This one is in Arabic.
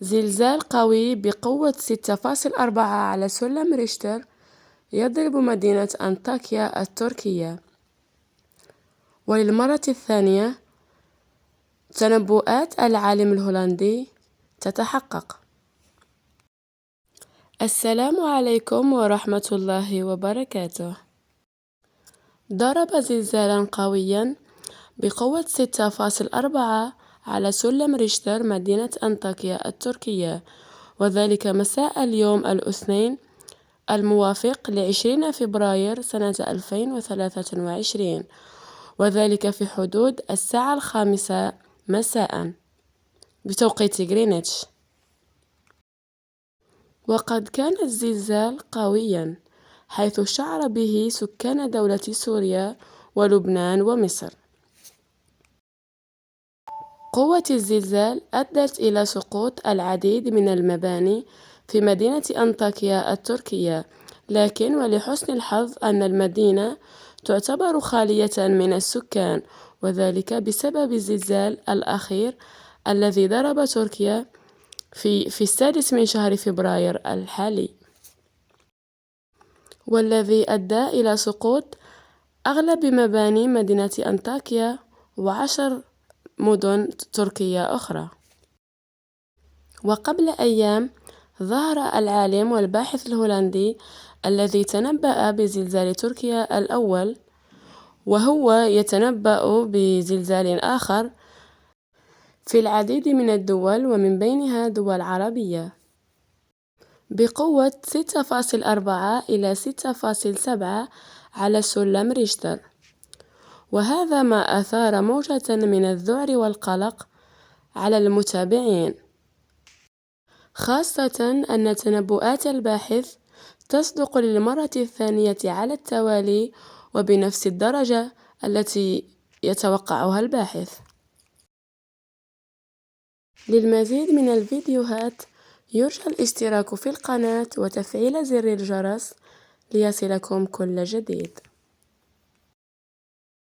زلزال قوي بقوة 6.4 على سلم ريشتر يضرب مدينة أنطاكيا التركية. وللمرة الثانية تنبؤات العالم الهولندي تتحقق. السلام عليكم ورحمة الله وبركاته. ضرب زلزالا قويا بقوة 6.4 على سلم ريشتر مدينة أنطاكيا التركية، وذلك مساء اليوم الاثنين الموافق ل20 فبراير سنة 2023، وذلك في حدود الساعة 5 مساء بتوقيت غرينتش. وقد كان الزلزال قويا حيث شعر به سكان دولة سوريا ولبنان ومصر. قوة الزلزال أدت إلى سقوط العديد من المباني في مدينة أنطاكيا التركية، لكن ولحسن الحظ أن المدينة تعتبر خالية من السكان، وذلك بسبب الزلزال الأخير الذي ضرب تركيا في 6 من شهر فبراير الحالي، والذي أدى إلى سقوط أغلب مباني مدينة أنطاكيا و10 مدن تركية أخرى. وقبل أيام ظهر العالم والباحث الهولندي الذي تنبأ بزلزال تركيا الأول، وهو يتنبأ بزلزال آخر في العديد من الدول ومن بينها دول عربية بقوة 6.4 إلى 6.7 على سلم ريشتر، وهذا ما أثار موجة من الذعر والقلق على المتابعين، خاصة أن تنبؤات الباحث تصدق للمرة الثانية على التوالي وبنفس الدرجة التي يتوقعها الباحث. للمزيد من الفيديوهات يرجى الاشتراك في القناة وتفعيل زر الجرس ليصلكم كل جديد.